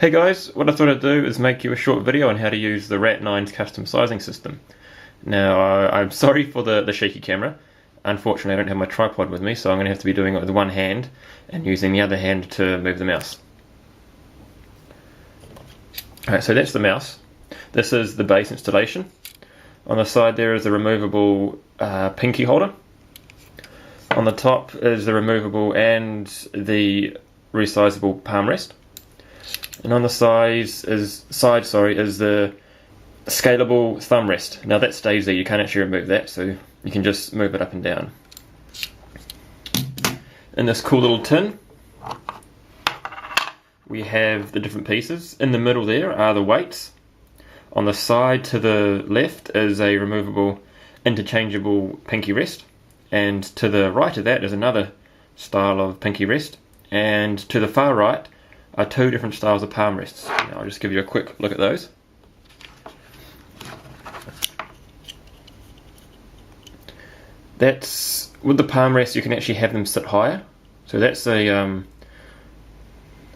Hey guys, what I thought I'd do is make you a short video on how to use the R.A.T. custom sizing system. Now, I'm sorry for the shaky camera. Unfortunately, I don't have my tripod with me, so I'm going to have to be doing it with one hand and using the other hand to move the mouse. Alright, so that's the mouse. This is the base installation. On the side there is a removable pinky holder. On the top is the removable and the resizable palm rest. And on the side is the scalable thumb rest. Now that stays there, you can't actually remove that, so you can just move it up and down. In this cool little tin, we have the different pieces. In the middle there are the weights. On the side to the left is a removable interchangeable pinky rest. And to the right of that is another style of pinky rest. And to the far right are two different styles of palm rests. Now I'll just give you a quick look at those. That's with the palm rest, you can actually have them sit higher. So that's a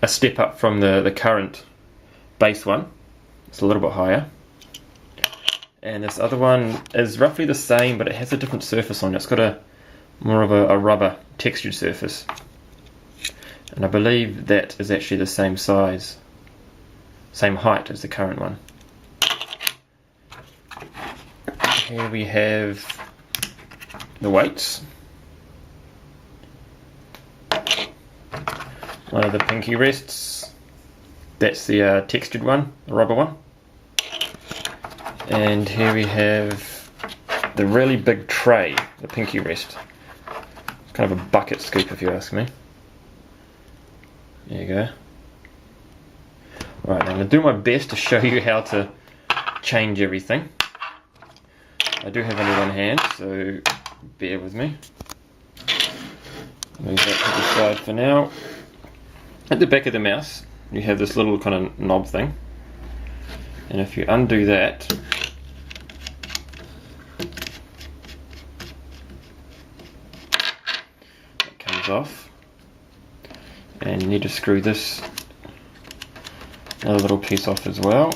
step up from the current base one. It's a little bit higher. And this other one is roughly the same, but it has a different surface on it. It's got more of a rubber textured surface. And I believe that is actually the same size, same height as the current one. Here we have the weights. One of the pinky rests. That's the textured one, the rubber one. And here we have the really big tray, the pinky rest. It's kind of a bucket scoop if you ask me. There you go. Right, I'm going to do my best to show you how to change everything. I do have only one hand, so bear with me. Move that to the side for now. At the back of the mouse, you have this little kind of knob thing. And if you undo that, it comes off. And you need to screw this other little piece off as well.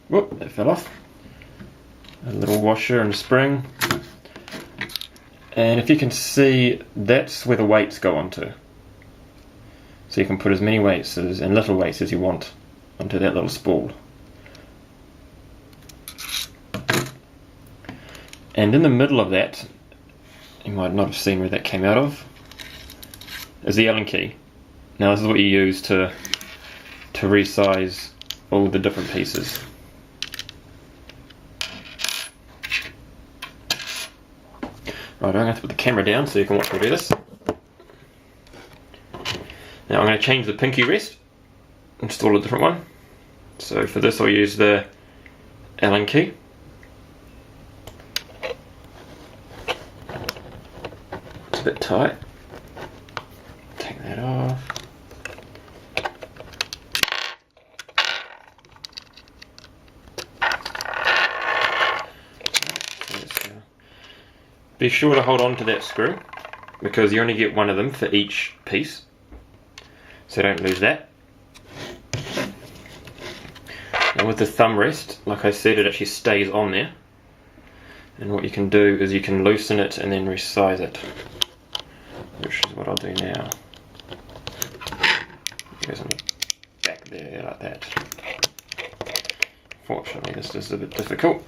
Whoop, that fell off. A little washer and spring. And if you can see, that's where the weights go onto. So you can put as many weights and little weights as you want onto that little spool. And in the middle of that, you might not have seen where that came out of, is the Allen key. Now this is what you use to resize all the different pieces. Right, I'm going to have to put the camera down so you can watch me do this. Now I'm going to change the pinky rest, install a different one. So for this I'll use the Allen key. A bit tight. Take that off. Be sure to hold on to that screw because you only get one of them for each piece, so don't lose that. Now with the thumb rest, like I said, it actually stays on there, and what you can do is you can loosen it and then resize it, which is what I'll do now. It goes on the back there like that. Fortunately this is a bit difficult.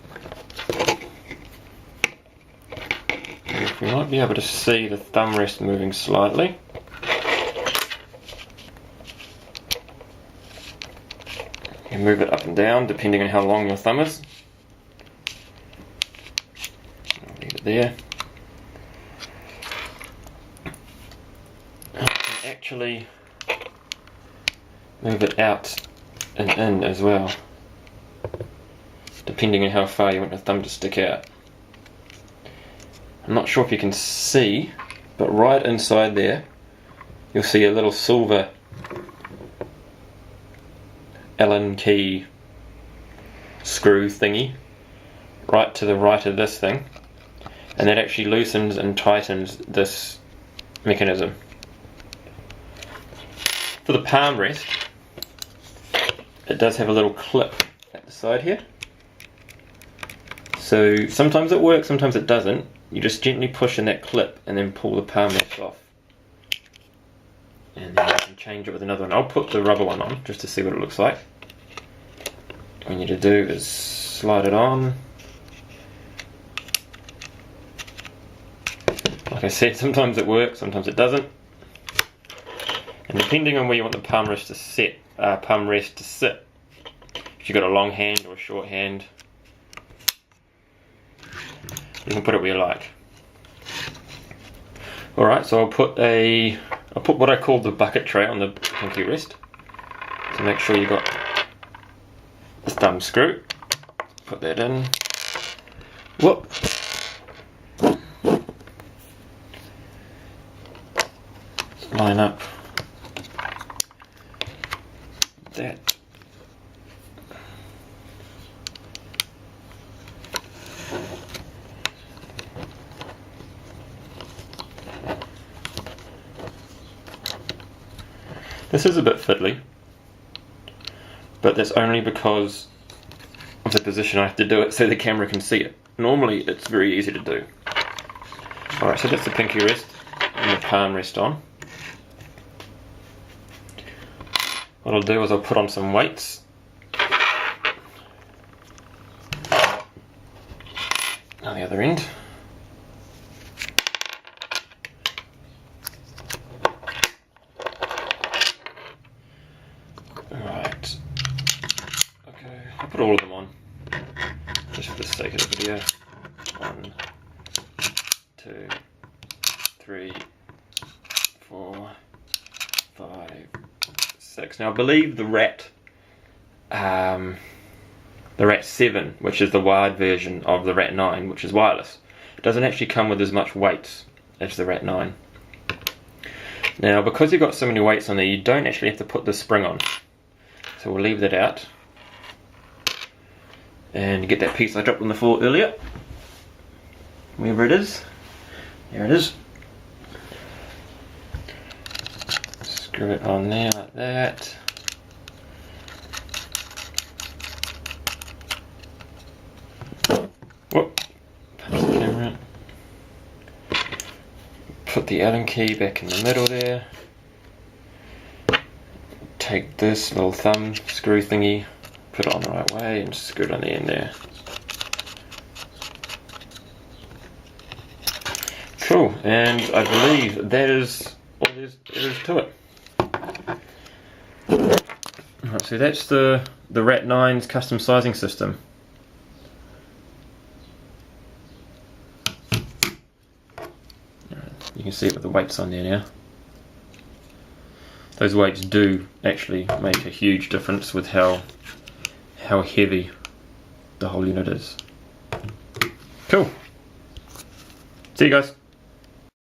You might be able to see the thumb rest moving slightly. You move it up and down depending on how long your thumb is. I'll leave it there. You can actually move it out and in as well, depending on how far you want the thumb to stick out. I'm not sure if you can see, but right inside there you'll see a little silver Allen key screw thingy right to the right of this thing, and that actually loosens and tightens this mechanism. For the palm rest, it does have a little clip at the side here. So sometimes it works, sometimes it doesn't. You just gently push in that clip and then pull the palm rest off. And then you can change it with another one. I'll put the rubber one on just to see what it looks like. All you need to do is slide it on. Like I said, sometimes it works, sometimes it doesn't. And depending on where you want the palm rest to sit, if you've got a long hand or a short hand, you can put it where you like. Alright, so I'll put what I call the bucket tray on the pinky rest. So make sure you got the thumb screw. Put that in. Whoop. Line up that. This is a bit fiddly, but that's only because of the position I have to do it so the camera can see it. Normally it's very easy to do. Alright, so that's the pinky rest and the palm rest on. What I'll do is I'll put on some weights. On the other end. Alright. Okay, I'll put all of them on. Just for the sake of the video. 1, 2, 3, 4, 5, 6. Now I believe the R.A.T. The R.A.T. 7, which is the wired version of the R.A.T. 9, which is wireless, doesn't actually come with as much weight as the R.A.T. 9. Now because you've got so many weights on there, you don't actually have to put the spring on. So we'll leave that out. And you get that piece I dropped on the floor earlier. Wherever it is. There it is. Screw it on there like that. Whoop. Punch the camera. Put the Allen key back in the middle there. Take this little thumb screw thingy, put it on the right way and screw it on the end there. Cool, and I believe that is all there is to it. Alright, so that's the R.A.T. 9's custom sizing system. You can see it with the weights on there now. Those weights do actually make a huge difference with how heavy the whole unit is. Cool. See you guys.